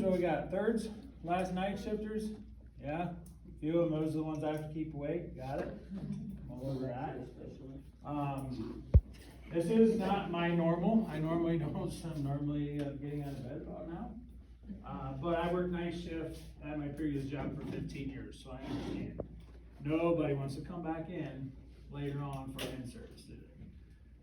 So we got thirds, last night shifters, yeah, a few of them, those are the ones I have to keep awake, got it? All over that. This is not my normal, I normally don't, so I'm normally getting out of bed about now. But I worked night shift at my previous job for 15 years, so I understand. Nobody wants to come back in later on for in-service, do they?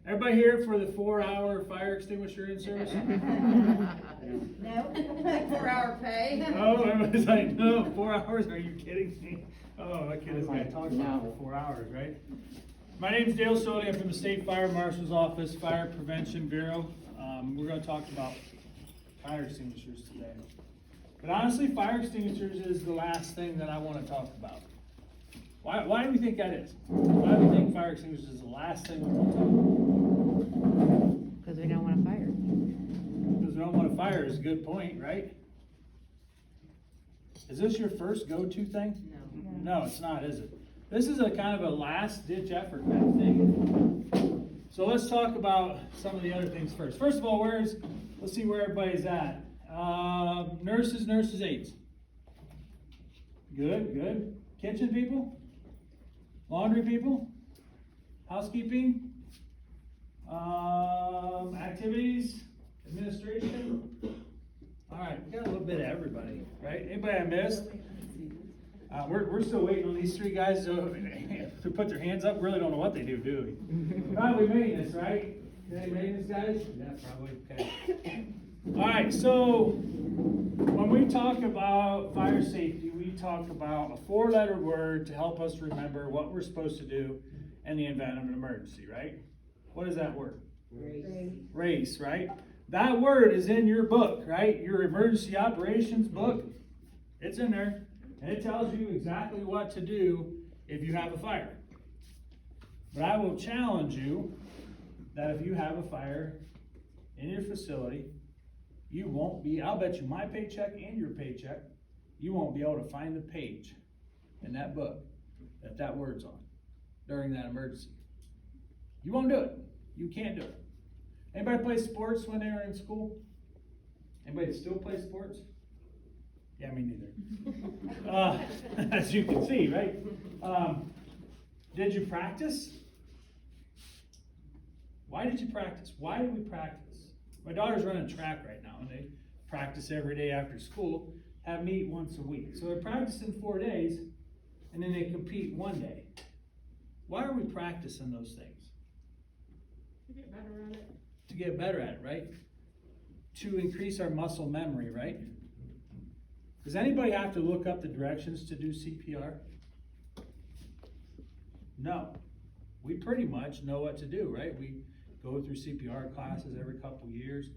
Everybody here for the 4-hour fire extinguisher in-service? No, 4-hour pay. Oh, I was like, no, 4 hours, are you kidding me? Oh, that kid is gonna talk about it for 4 hours, right? My name's Dale Soli, I'm from the State Fire Marshal's Office, Fire Prevention Bureau. We're gonna talk about fire extinguishers today. But honestly, fire extinguishers is the last thing that I wanna talk about. Why do we think that is? Why do we think fire extinguishers is the last thing we want to talk about? Because we don't want a fire. Because we don't want a fire is a good point, right? Is this your first go-to thing? No. No, it's not, is it? This is a kind of a last-ditch effort kind of thing. So let's talk about some of the other things first. First of all, let's see where everybody's at. Nurses, aides. Good. Kitchen people? Laundry people? Housekeeping? Activities? Administration? All right, we got a little bit of everybody, right? Anybody I missed? We're still waiting on these three guys to put their hands up. Really don't know what they do we? Probably maintenance, right? Any maintenance guys? Yeah, probably. Okay. All right, so when we talk about fire safety, we talk about a 4-letter word to help us remember what we're supposed to do in the event of an emergency, right? What is that word? Race, right? That word is in your book, right? Your emergency operations book. It's in there. And it tells you exactly what to do if you have a fire. But I will challenge you that if you have a fire in your facility, you won't be, I'll bet you my paycheck and your paycheck, you won't be able to find the page in that book that word's on during that emergency. You won't do it. You can't do it. Anybody play sports when they were in school? Anybody still play sports? Yeah, me neither. As you can see, right? Did you practice? Why did you practice? Why do we practice? My daughter's running track right now, and they practice every day after school, have meet once a week. So they're practicing 4 days, and then they compete 1 day. Why are we practicing those things? To get better at it. To get better at it, right? To increase our muscle memory, right? Does anybody have to look up the directions to do CPR? No. We pretty much know what to do, right? We go through CPR classes every couple years.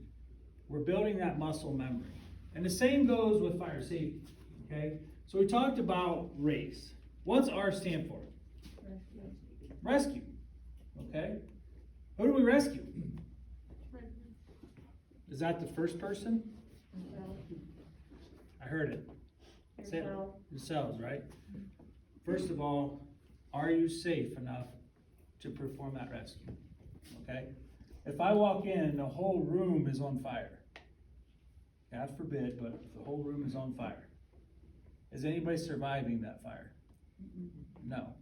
We're building that muscle memory. And the same goes with fire safety, okay? So we talked about RACE. What's R stand for? Rescue, okay? Who do we rescue? Is that the first person? I heard it. Say it. Yourselves, right? First of all, are you safe enough to perform that rescue? Okay? If I walk in and the whole room is on fire, God forbid, but if the whole room is on fire, is anybody surviving that fire? No.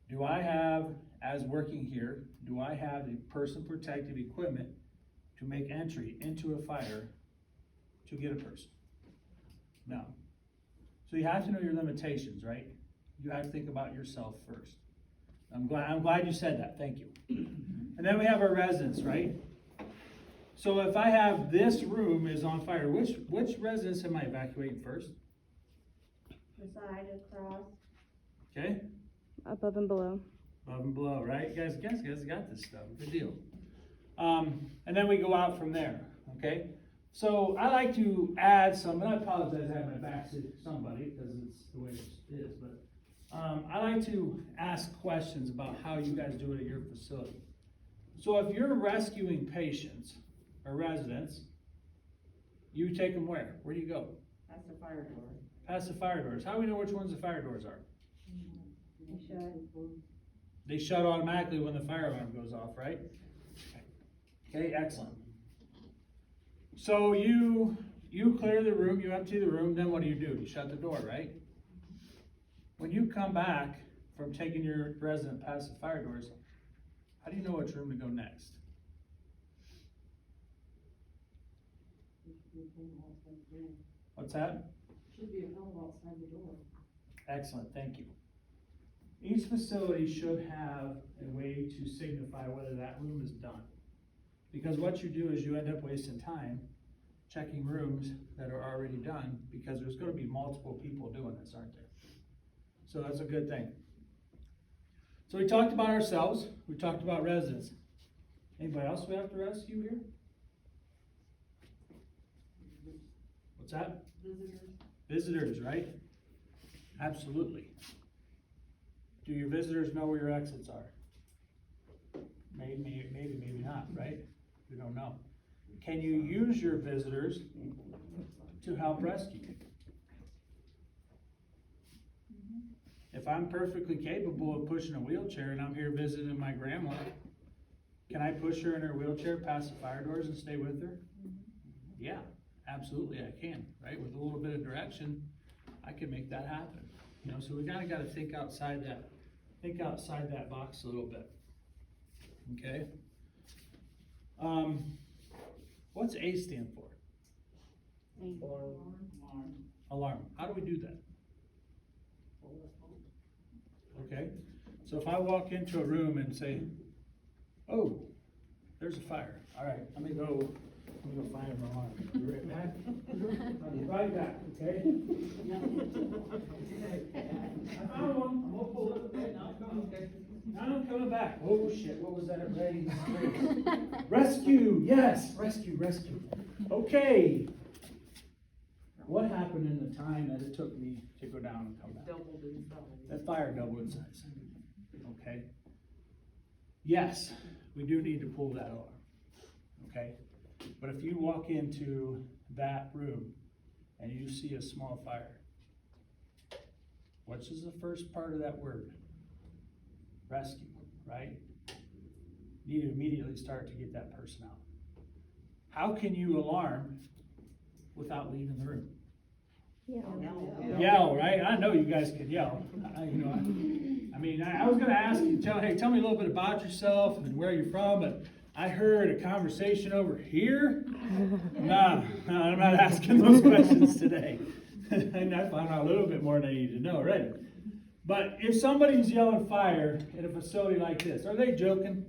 Do I have, as working here, do I have the personal protective equipment to make entry into a fire to get a person? No. So you have to know your limitations, right? You have to think about yourself first. I'm glad you said that. Thank you. And then we have our residents, right? So if I have this room is on fire, which residents am I evacuating first? The side, across. Okay? Above and below. Above and below, right? You guys got this stuff. Good deal. And then we go out from there, okay? So I like to add some, and I apologize I have my back to somebody because it's the way it is, but I like to ask questions about how you guys do it at your facility. So if you're rescuing patients or residents, you take them where? Where do you go? That's the fire door. Past the fire doors. How do we know which ones the fire doors are? They shut automatically when the fire alarm goes off, right? Okay, excellent. So you you clear the room, you empty the room, then what do? You shut the door, right? When you come back from taking your resident past the fire doors, how do you know which room to go next? What's that? Should be a hell outside the door. Excellent, thank you. Each facility should have a way to signify whether that room is done. Because what you do is you end up wasting time checking rooms that are already done, because there's gonna be multiple people doing this, aren't there? So that's a good thing. So we talked about ourselves, we talked about residents. Anybody else we have to rescue here? What's that? Visitors. Visitors, right? Absolutely. Do your visitors know where your exits are? Maybe not, right? We don't know. Can you use your visitors to help rescue? If I'm perfectly capable of pushing a wheelchair and I'm here visiting my grandma, can I push her in her wheelchair past the fire doors and stay with her? Yeah, absolutely I can, right? With a little bit of direction, I can make that happen. You know, so we gotta think outside that box a little bit. Okay? What's A stand for? Alarm. How do we do that? Okay, so if I walk into a room and say, oh, there's a fire. All right, let me go find an alarm. Be right back. I'll be right back, okay? I found one. I'm gonna pull it. Okay, now I'm coming, okay? Now I'm coming back. Oh shit, what was that? Rescue, yes, rescue. Okay. What happened in the time that it took me to go down and come back? Doubled in size. That fire doubled in size. Okay? Yes, we do need to pull that alarm. Okay? But if you walk into that room and you see a small fire, what is the first part of that word? Rescue, right? You need to immediately start to get that person out. How can you alarm without leaving the room? Yell, right? I know you guys can yell. I was going to ask you, tell me a little bit about yourself and where you're from, but I heard a conversation over here. No, I'm not asking those questions today. And I found out a little bit more than I need to know already. But if somebody's yelling fire in a facility like this, are they joking?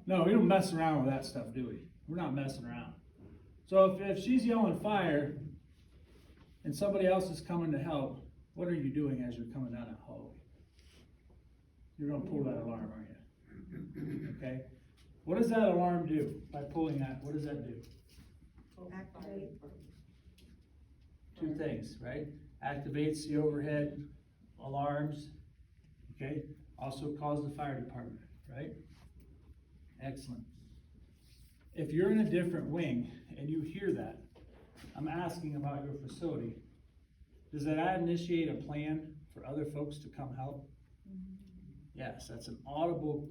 No, we don't mess around with that stuff, do we? We're not messing around. So if she's yelling fire, and somebody else is coming to help, what are you doing as you're coming down that hallway? You're gonna pull that alarm, aren't you? Okay? What does that alarm do by pulling that? What does that do? Activate. Two things, right? Activates the overhead alarms, okay? Also calls the fire department, right? Excellent. If you're in a different wing and you hear that, I'm asking about your facility. Does that initiate a plan for other folks to come help? Yes, that's an audible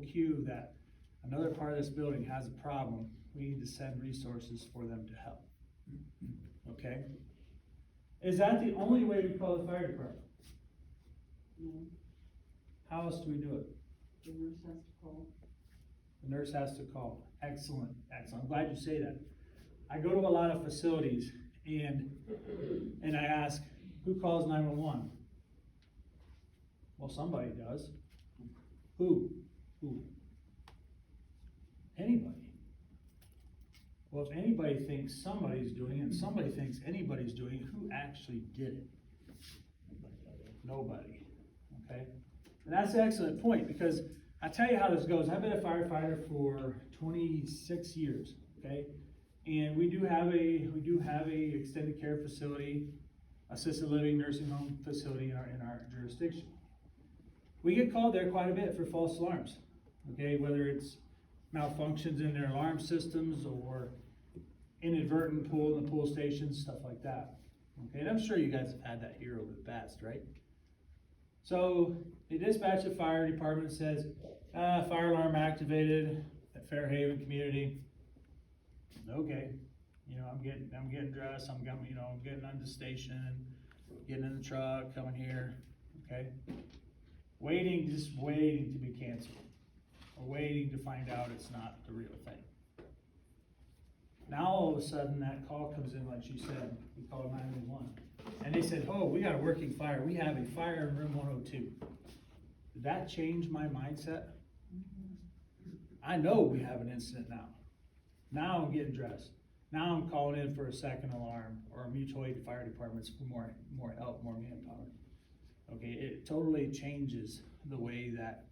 cue that another part of this building has a problem. We need to send resources for them to help. Okay? Is that the only way we call the fire department? No, How else do we do it? the nurse has to call. The nurse has to call. Excellent, excellent. I'm glad you say that. I go to a lot of facilities and I ask, who calls 911? Well, somebody does. Who? Anybody. Well, if anybody thinks somebody's doing it and somebody thinks anybody's doing it, who actually did it? Nobody. Okay? And that's an excellent point, because I tell you how this goes. I've been a firefighter for 26 years. Okay? And we do have a extended care facility, assisted living, nursing home facility in our jurisdiction. We get called there quite a bit for false alarms. Okay, whether it's malfunctions in their alarm systems or inadvertent pull in the pull stations, stuff like that. Okay, and I'm sure you guys have had that here over the past, right? So they dispatch the fire department, says, fire alarm activated at Fairhaven community. Okay, You know, I'm getting dressed, I'm getting, you know, I'm getting on the station, getting in the truck, coming here, okay? Waiting, just waiting to be canceled, or waiting to find out it's not the real thing. Now, all of a sudden, that call comes in, like she said, we called 911, and they said, oh, we got a working fire, we have a fire in room 102. Did that change my mindset? I know we have an incident now. Now I'm getting dressed. Now I'm calling in for a second alarm, or mutual aid fire departments for more help, more manpower. Okay, it totally changes the way that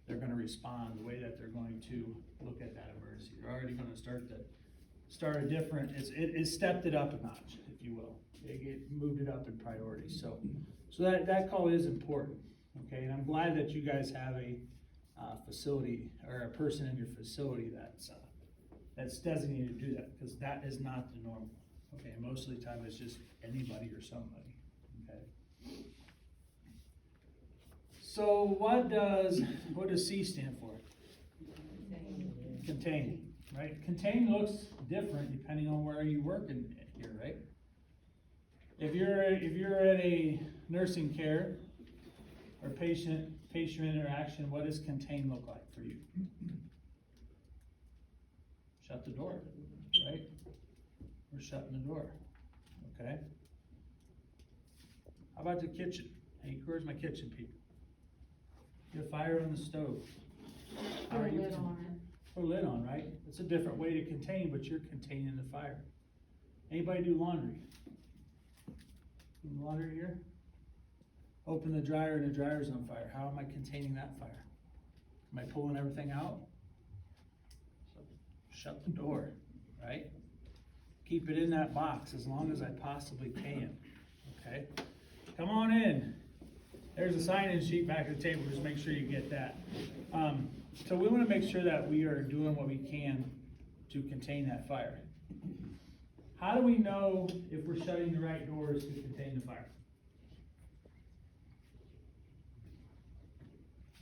they're gonna respond, the way that they're going to look at that emergency. They're already gonna start a different, it stepped it up a notch, if you will. It moved it up in priority, so that call is important, okay? And I'm glad that you guys have a facility, or a person in your facility that's designated to do that, because that is not the normal, okay? Most of the time, it's just anybody or somebody, okay? So what does C stand for? Contain, right? Contain looks different depending on where you work in here, right? If you're in a nursing care or patient interaction, what does contain look like for you? Shut the door, right? We're shutting the door, okay? How about the kitchen? Hey, where's my kitchen people? Get a fire on the stove. How Put are a you? lid on it. Put a lid on, right? It's a different way to contain, but you're containing the fire. Anybody do laundry? Do laundry here? Open the dryer and the dryer's on fire. How am I containing that fire? Am I pulling everything out? So, shut the door, right? Keep it in that box as long as I possibly can, okay? Come on in. There's a sign-in sheet back at the table, just make sure you get that. So we wanna make sure that we are doing what we can to contain that fire. How do we know if we're shutting the right doors to contain the fire?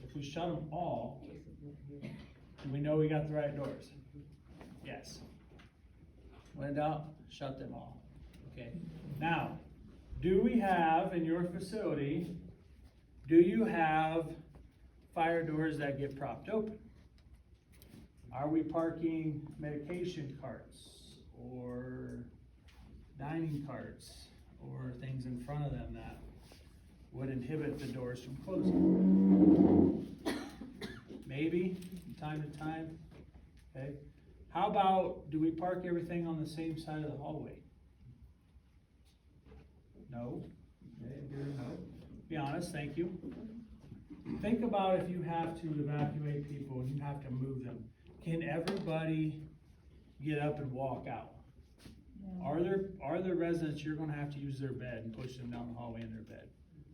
If we shut them all, do we know we got the right doors? Yes. When in doubt, shut them all, okay? Now, do we have in your facility, do you have fire doors that get propped open? Are we parking medication carts or dining carts or things in front of them that would inhibit the doors from closing? Maybe, from time to time, okay? How about, do we park everything on the same side of the hallway? No, okay, here, no. Be honest, thank you. Think about if you have to evacuate people and you have to move them. Can everybody get up and walk out? No. Are there residents you're gonna have to use their bed and push them down the hallway in their bed?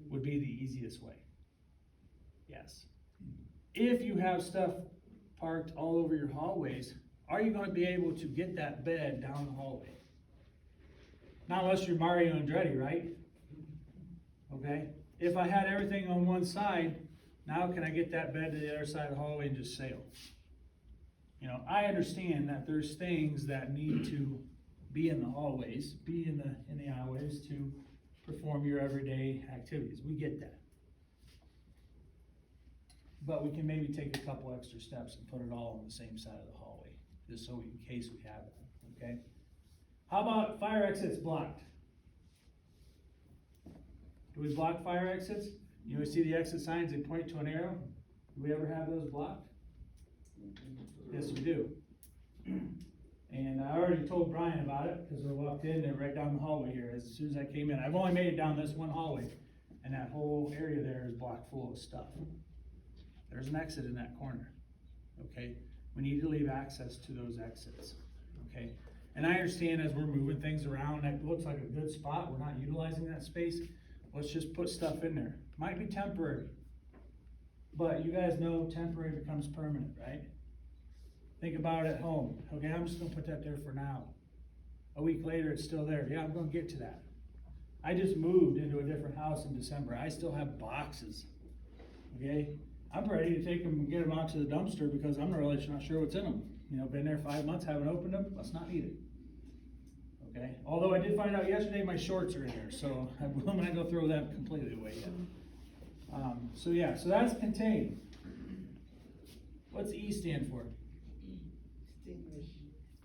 Would be the easiest way. Yes. If you have stuff parked all over your hallways, are you gonna be able to get that bed down the hallway? Not unless you're Mario Andretti, right? Okay, if I had everything on one side, now can I get that bed to the other side of the hallway and just sail? You know, I understand that there's things that need to be in the hallways, be in the aisleways to perform your everyday activities. We get that. But we can maybe take a couple extra steps and put it all on the same side of the hallway, just so in case we have that, okay? How about fire exits blocked? Do we block fire exits? You know, we see the exit signs, they point to an arrow. Do we ever have those blocked? Yes, we do. And I already told Brian about it, because I walked in, they're right down the hallway here as soon as I came in. I've only made it down this one hallway, and that whole area there is blocked full of stuff. There's an exit in that corner, okay? We need to leave access to those exits, okay? And I understand as we're moving things around, that looks like a good spot, we're not utilizing that space. Let's just put stuff in there. Might be temporary, but you guys know temporary becomes permanent, right? Think about it at home. Okay, I'm just gonna put that there for now. A week later, it's still there. Yeah, I'm gonna get to that. I just moved into a different house in December. I still have boxes, okay? I'm ready to take them and get them out to the dumpster because I'm really not sure what's in them. You know, been there 5 months, haven't opened them, must not need it. Okay, although I did find out yesterday my shorts are in there, so I'm not gonna throw that completely away yet. So yeah, so that's contain. What's E stand for? Extinguish.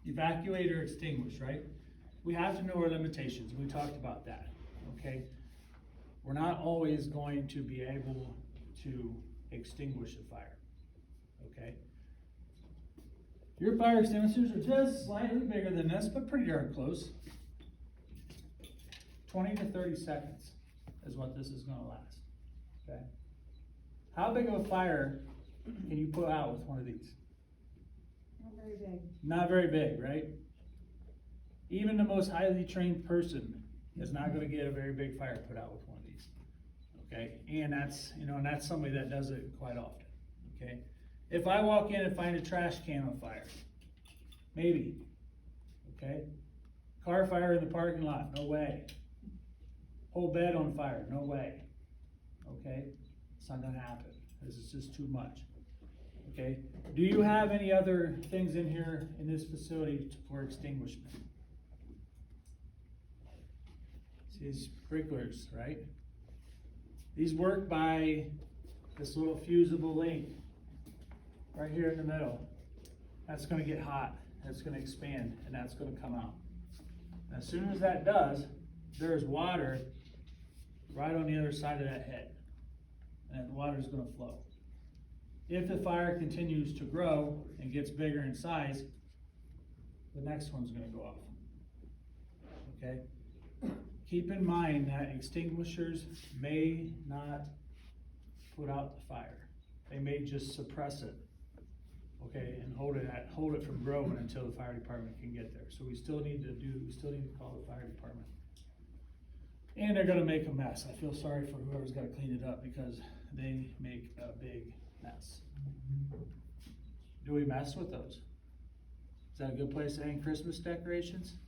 Evacuate or extinguish, right? We have to know our limitations. We talked about that, okay? We're not always going to be able to extinguish a fire, okay? Your fire extinguishers are just slightly bigger than this, but pretty darn close. 20 to 30 seconds is what this is gonna last, okay? How big of a fire can you put out with one of these? Not very big. Not very big, right? Even the most highly trained person is not gonna get a very big fire put out with one of these, okay? And that's, and that's somebody that does it quite often, okay? If I walk in and find a trash can on fire, maybe, okay? Car fire in the parking lot, no way. Whole bed on fire, no way, okay? It's not gonna happen. This is just too much, okay? Do you have any other things in here in this facility for extinguishment? These sprinklers, right? These work by this little fusible link right here in the middle. That's gonna get hot, that's gonna expand, and that's gonna come out. As soon as that does, there's water right on the other side of that head, and the water's gonna flow. If the fire continues to grow and gets bigger in size, the next one's gonna go off, okay? Keep in mind that extinguishers may not put out the fire. They may just suppress it, okay, and hold it from growing until the fire department can get there. So we still need to call the fire department. And they're gonna make a mess. I feel sorry for whoever's gotta clean it up because they make a big mess. Do we mess with those? Is that a good place to hang Christmas decorations?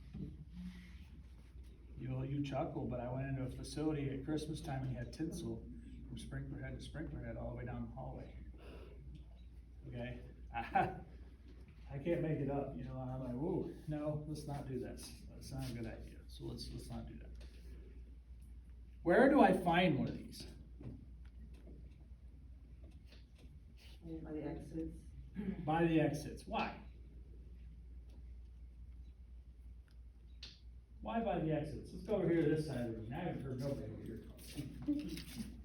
You chuckle, but I went into a facility at Christmas time and had tinsel from sprinkler head to sprinkler head all the way down the hallway. Okay, I can't make it up, I'm like, whoa, no, let's not do this. That's not a good idea, so let's not do that. Where do I find one of these? By the exits. By the exits, why? Why by the exits? Let's go over here to this side of the room. I haven't heard nobody over here talk.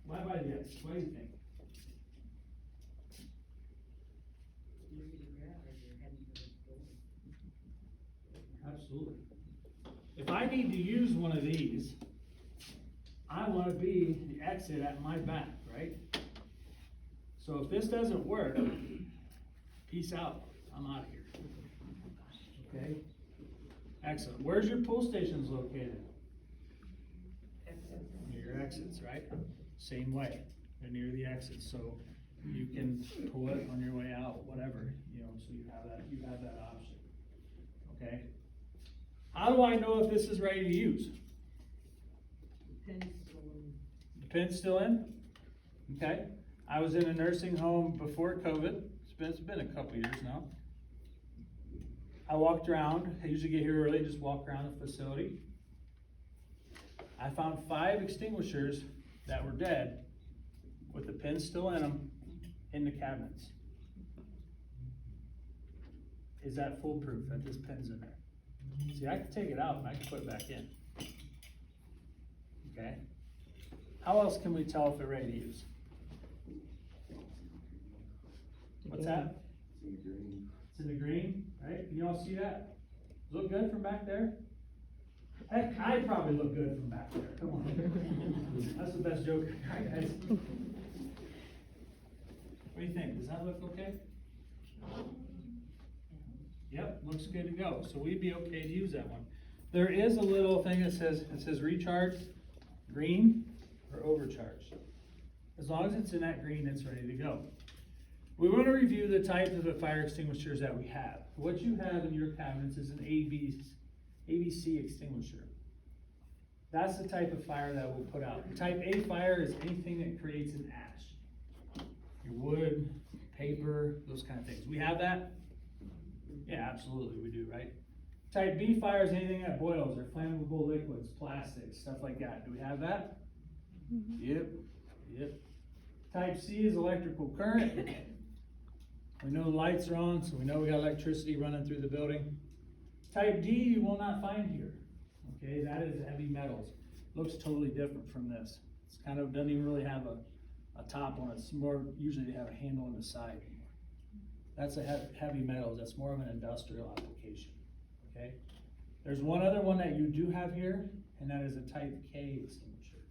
Why by the exits? What do you think? Absolutely. If I need to use one of these, I want to be the exit at my back, right? So if this doesn't work, peace out. I'm out of here. Okay? Excellent. Where's your pull stations located? Near your exits, right? Same way. They're near the exits, so you can pull it on your way out, whatever, so you have that option. Okay? How do I know if this is ready to use? The pin's still in. The pin's still in? Okay. I was in a nursing home before COVID. It's been a couple years now. I walked around. I usually get here early, just walk around the facility. I found 5 extinguishers that were dead with the pins still in them in the cabinets. Is that foolproof that this pin's in there? See, I can take it out and I can put it back in. Okay. How else can we tell if they're ready to use? What's that? It's in green. It's in the green, right? Can you all see that? Look good from back there? Heck, I probably look good from back there. Come on. That's the best joke I got, guys. What do you think? Does that look okay? Yep, looks good to go. So we'd be okay to use that one. There is a little thing that says recharge, green, or overcharged. As long as it's in that green, it's ready to go. We want to review the type of the fire extinguishers that we have. What you have in your cabinets is an ABC extinguisher. That's the type of fire that we'll put out. Type A fire is anything that creates an ash. Your wood, paper, those kind of things. We have that? Yeah, absolutely we do, right? Type B fire is anything that boils, or flammable liquids, plastics, stuff like that. Do we have that? Yep, yep. Type C is electrical current. We know the lights are on, so we know we got electricity running through the building. Type D you will not find here. Okay, that is heavy metals. Looks totally different from this. It's kind of, doesn't even really have a top on it. It's more, usually they have a handle on the side. That's a heavy metals. That's more of an industrial application. Okay? There's one other one that you do have here, and that is a type K extinguisher.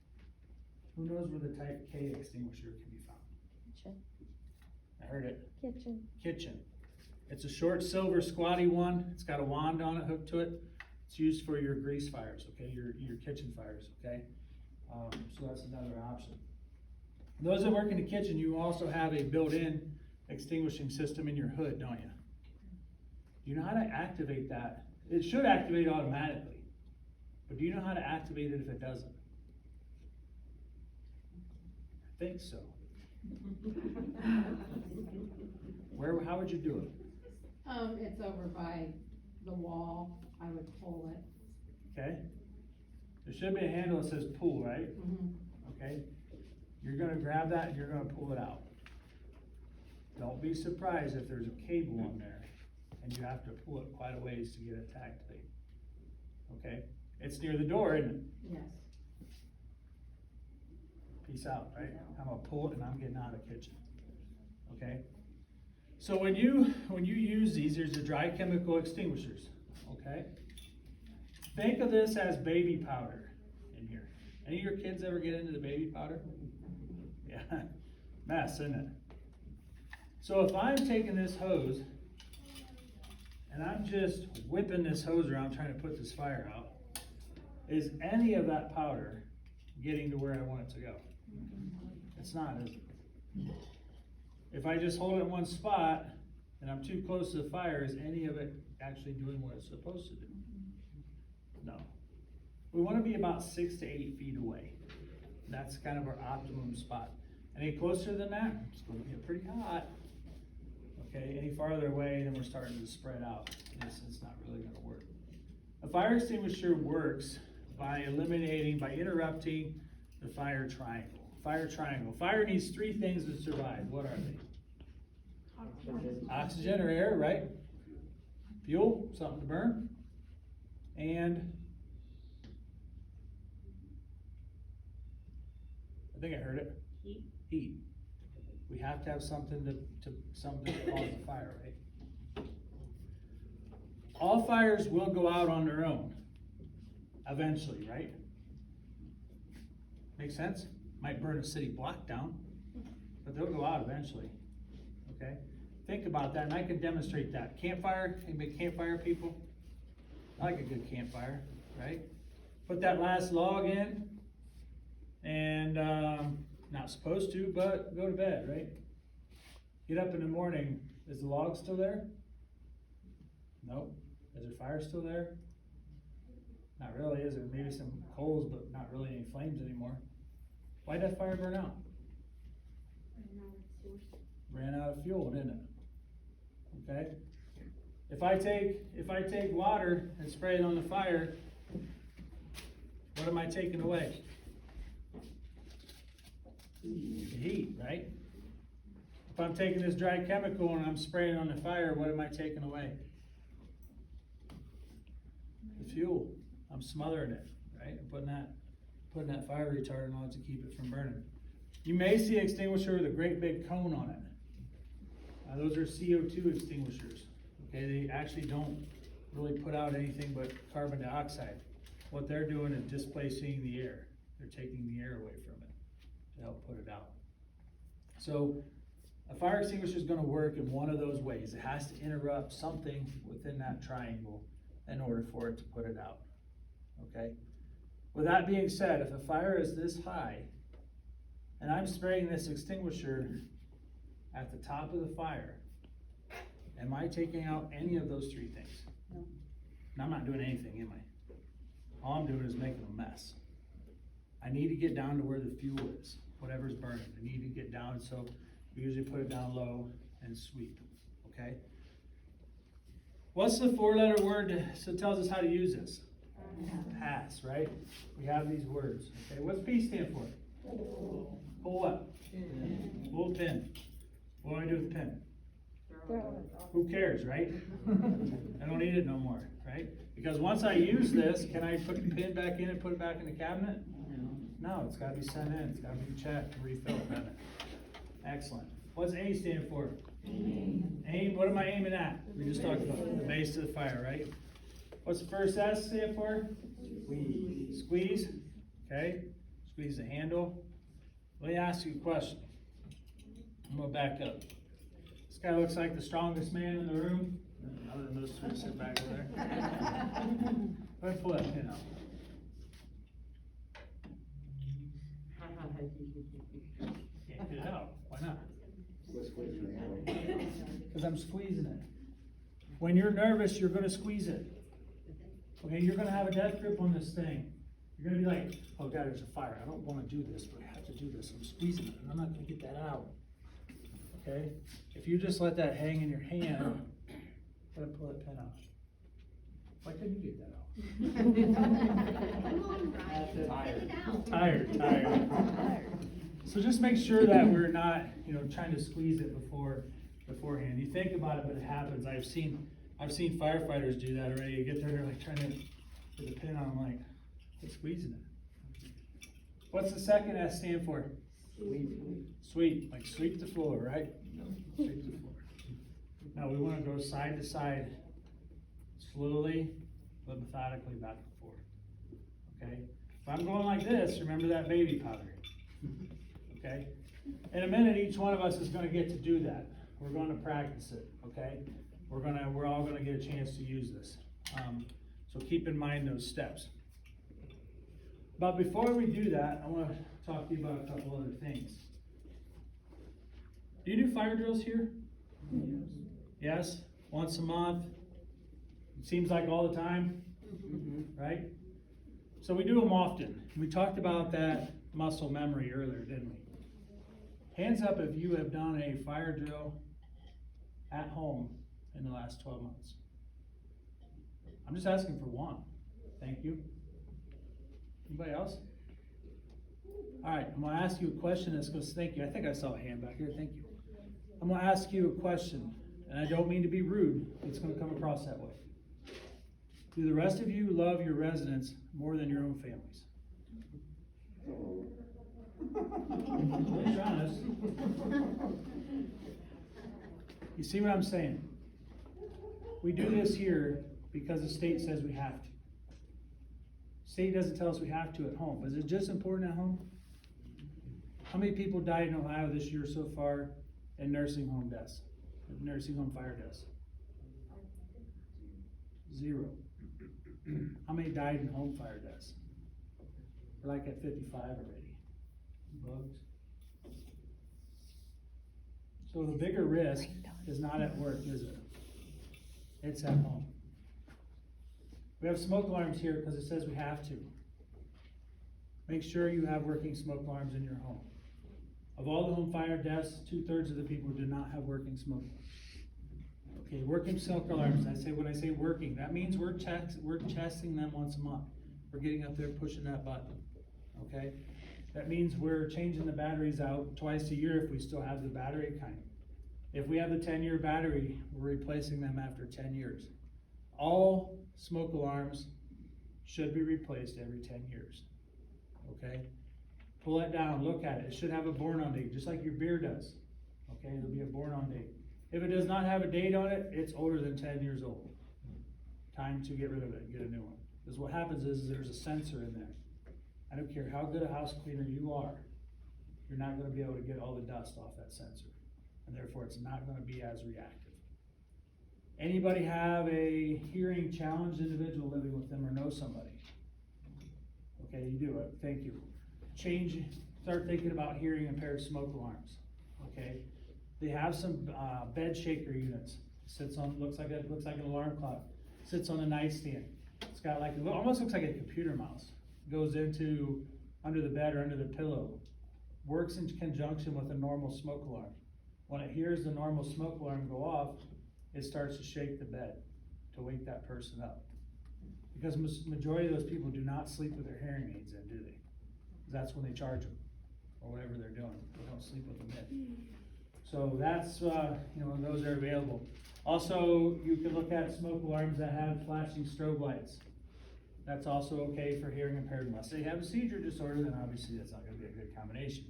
Who knows where the type K extinguisher can be found? Kitchen. I heard it. Kitchen. Kitchen. It's a short silver squatty one. It's got a wand on it hooked to it. It's used for your grease fires, okay, your kitchen fires, okay? So that's another option. Those that work in the kitchen, you also have a built-in extinguishing system in your hood, don't you? Do you know how to activate that? It should activate automatically, but do you know how to activate it if it doesn't? I think so. How would you do it? It's over by the wall, I would pull it. Okay? There should be a handle that says pull, right? Okay? You're gonna grab that and you're gonna pull it out. Don't be surprised if there's a cable on there and you have to pull it quite a ways to get it to activate. Okay? It's near the door, isn't it? Yes. Peace out, right? I'm gonna pull it and I'm getting out of the kitchen. Okay? So when you use these, there's the dry chemical extinguishers. Okay? Think of this as baby powder in here. Any of your kids ever get into the baby powder? Yeah, mess, isn't it? So if I'm taking this hose and I'm just whipping this hose around trying to put this fire out, is any of that powder getting to where I want it to go? It's not, is it? If I just hold it in one spot and I'm too close to the fire, is any of it actually doing what it's supposed to do? No. We want to be about 6 to 8 feet away. That's kind of our optimum spot. Any closer than that, it's going to get pretty hot. Okay, any farther away, then we're starting to spread out. It's not really going to work. A fire extinguisher works by interrupting the fire triangle. Fire triangle. Fire needs 3 things to survive. What are they? Oxygen or air, right? Fuel, something to burn. And I think I heard it. Heat. We have to have something to cause a fire, right? All fires will go out on their own, eventually, right? Make sense? Might burn a city block down, but they'll go out eventually. Okay? Think about that, and I can demonstrate that. Campfire, anybody campfire people? I like a good campfire, right? Put that last log in, and not supposed to, but go to bed, right? Get up in the morning, is the log still there? Nope. Is there fire still there? Not really, is there? Maybe some coals, but not really any flames anymore. Why'd that fire burn out? Ran out of fuel, didn't it? Okay? If I take water and spray it on the fire, what am I taking away? The heat, right? If I'm taking this dry chemical and I'm spraying it on the fire, what am I taking away? The fuel. I'm smothering it, right? I'm putting that fire retardant on it to keep it from burning. You may see an extinguisher with a great big cone on it. Those are CO2 extinguishers. Okay, they actually don't really put out anything but carbon dioxide. What they're doing is displacing the air. They're taking the air away from it to help put it out. So a fire extinguisher is going to work in one of those ways. It has to interrupt something within that triangle in order for it to put it out. Okay? With that being said, if a fire is this high and I'm spraying this extinguisher at the top of the fire, am I taking out any of those 3 things? No. And I'm not doing anything, am I? All I'm doing is making a mess. I need to get down to where the fuel is, whatever's burning. I need to get down, so we usually put it down low and sweep, okay? What's the four-letter word that tells us how to use this? Pass, right? We have these words. Okay, what's P stand for? Pull what? Pull pin. What do I do with the pin? Who cares, right? I don't need it no more, right? Because once I use this, can I put the pin back in and put it back in the cabinet? No, it's gotta be sent in, it's gotta be checked, refilled. Excellent. What's A stand for? Aim, what am I aiming at? We just talked about it, the base of the fire, right? What's the first S stand for? Squeeze. Squeeze, okay? Squeeze the handle. Let me ask you a question. I'm gonna back up. This guy looks like the strongest man in the room, other than those three sitting back over there. Go ahead and pull that pin out. Can't get it out. Why not? Because I'm squeezing it. When you're nervous, you're gonna squeeze it. Okay, you're gonna have a death grip on this thing. You're gonna be like, oh God, there's a fire. I don't wanna do this, but I have to do this. I'm squeezing it, and I'm not gonna get that out. Okay? If you just let that hang in your hand, go ahead and pull that pin out. Why couldn't you get that out? Tired. So just make sure that we're not, trying to squeeze it beforehand. You think about it, but it happens. I've seen firefighters do that already. You get there, they're like trying to put the pin on. I'm like, quit squeezing it. What's the second S stand for? Sweep, like sweep the floor, right? Sweep the floor. Now we want to go side to side, slowly, but methodically back and forth. Okay? If I'm going like this, remember that baby powder. Okay? In a minute, each one of us is going to get to do that. We're going to practice it. Okay? We're all going to get a chance to use this. So keep in mind those steps. But before we do that, I want to talk to you about a couple other things. Do you do fire drills here? Yes? Once a month? It seems like all the time, right? So we do them often. We talked about that muscle memory earlier, didn't we? Hands up if you have done a fire drill at home in the last 12 months. I'm just asking for one. Thank you. Anybody else? All right, I'm going to ask you a question that's going to thank you. I think I saw a hand back here. Thank you. I'm going to ask you a question, and I don't mean to be rude. It's going to come across that way. Do the rest of you love your residents more than your own families? Be honest. You see what I'm saying? We do this here because the state says we have to. State doesn't tell us we have to at home, but is it just important at home? How many people died in Ohio this year so far in nursing home deaths, nursing home fire deaths? 0. How many died in home fire deaths? We're like at 55 already. Bugs. So the bigger risk is not at work, is it? It's at home. We have smoke alarms here because it says we have to. Make sure you have working smoke alarms in your home. Of all the home fire deaths, 2/3 of the people did not have working smoke alarms. Okay, working smoke alarms. When I say working, that means we're testing them once a month. We're getting up there pushing that button. Okay, that means we're changing the batteries out twice a year if we still have the battery kind. If we have the 10-year battery, we're replacing them after 10 years. All smoke alarms should be replaced every 10 years. Okay? Pull it down, look at it. It should have a born on date, just like your beer does. Okay, there'll be a born on date. If it does not have a date on it, it's older than 10 years old. Time to get rid of it and get a new one. Because what happens is there's a sensor in there. I don't care how good a house cleaner you are, you're not going to be able to get all the dust off that sensor. And therefore it's not going to be as reactive. Anybody have a hearing challenged individual living with them or know somebody? Okay, you do it. Thank you. Start thinking about hearing impaired smoke alarms. Okay, they have some bed shaker units. Looks like an alarm clock. Sits on a nightstand. It's got almost looks like a computer mouse. Goes into under the bed or under the pillow. Works in conjunction with a normal smoke alarm. When it hears the normal smoke alarm go off, it starts to shake the bed. to wake that person up. Because majority of those people do not sleep with their hearing aids in, do they? That's when they charge them, or whatever they're doing, they don't sleep with them in. So that's, those are available. Also, you can look at smoke alarms that have flashing strobe lights. That's also okay for hearing impaired unless they have a seizure disorder, then obviously that's not gonna be a good combination.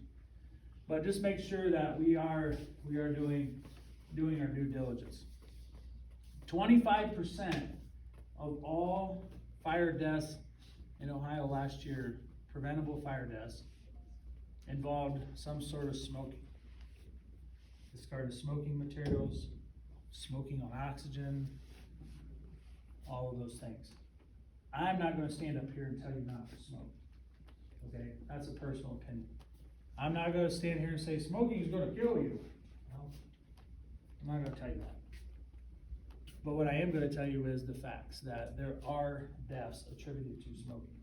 But just make sure that we are doing our due diligence. 25% of all fire deaths in Ohio last year, preventable fire deaths, involved some sort of smoking. Discarded smoking materials, smoking on oxygen, all of those things. I'm not gonna stand up here and tell you not to smoke, okay? That's a personal opinion. I'm not gonna stand here and say smoking is gonna kill you. No, I'm not gonna tell you that. But what I am gonna tell you is the facts, that there are deaths attributed to smoking.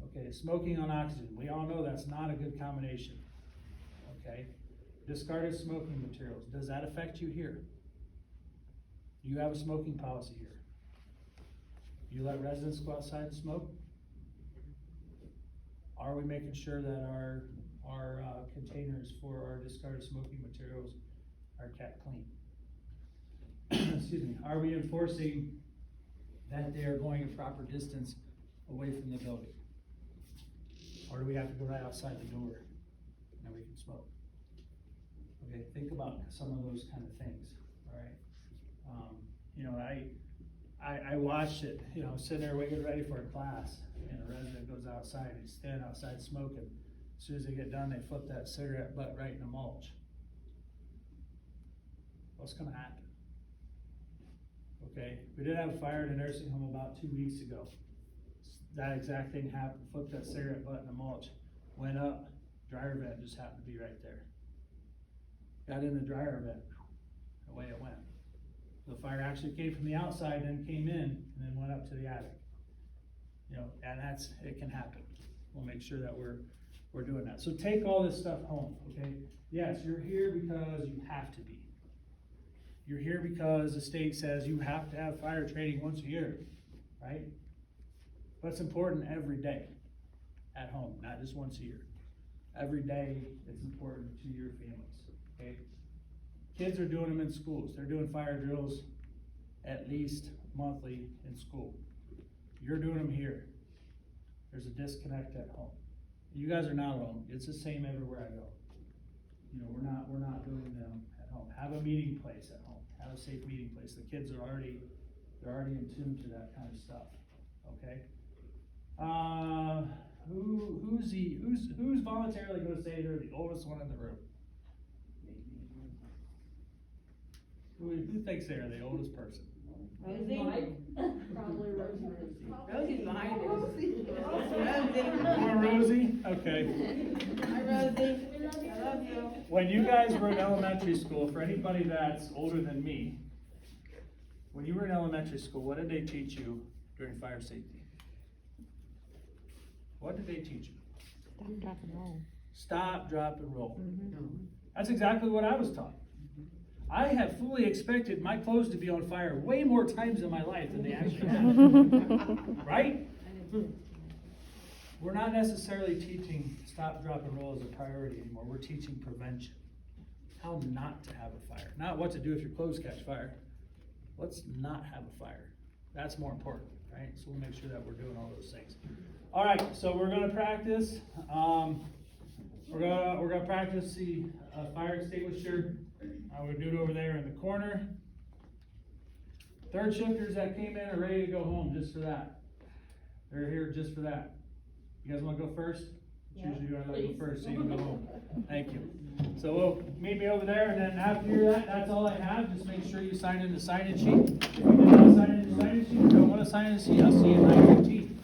Okay, smoking on oxygen, we all know that's not a good combination, okay? Discarded smoking materials, does that affect you here? Do you have a smoking policy here? You let residents go outside and smoke? Are we making sure that our containers for our discarded smoking materials are kept clean? Excuse me, are we enforcing that they are going a proper distance away from the building? Or do we have to go right outside the door and then we can smoke? Okay, think about some of those kind of things, all right? I watched it, sitting there waiting ready for a class, and a resident goes outside, he's standing outside smoking. As soon as they get done, they flip that cigarette butt right in the mulch. What's gonna happen? Okay, we did have a fire in a nursing home about 2 weeks ago. That exact thing happened, flipped that cigarette butt in the mulch, went up, dryer vent just happened to be right there. Got in the dryer vent, away it went. The fire actually came from the outside, then came in, and then went up to the attic. And it can happen. We'll make sure that we're doing that. So take all this stuff home, okay? Yes, you're here because you have to be. You're here because the state says you have to have fire training once a year, right? But it's important every day at home, not just once a year. Every day it's important to your families, okay? Kids are doing them in schools. They're doing fire drills at least monthly in school. You're doing them here. There's a disconnect at home. You guys are not alone. It's the same everywhere I go. We're not doing them at home. Have a meeting place at home. Have a safe meeting place. The kids are already in tune to that kind of stuff. Okay? Who's voluntarily going to say they're the oldest one in the room? Who thinks they're the oldest person? Rosie? Probably Rosie. Rosie's behind us. More Rosie? Okay. Hi, Rosie. I love you. When you guys were in elementary school, for anybody that's older than me, when you were in elementary school, what did they teach you during fire safety? What did they teach you? Stop, drop, and roll. Stop, drop, and roll. Mm-hmm. That's exactly what I was taught. I have fully expected my clothes to be on fire way more times in my life than they actually have. Right? We're not necessarily teaching stop, drop, and roll as a priority anymore. We're teaching prevention. How not to have a fire. Not what to do if your clothes catch fire. Let's not have a fire. That's more important, right? So we'll make sure that we're doing all those things. All right, so we're going to practice. We're gonna practice the fire extinguisher. We'll do it over there in the corner. Third shifters that came in are ready to go home just for that. They're here just for that. You guys want to go first? It's usually you want to go first so you can go home. Thank you. So we'll meet me over there, and then after that, that's all I have. Just make sure you sign in the sign-in sheet. If you did not sign in the sign-in sheet, you don't want to sign in the sheet, I'll see you at 9:15.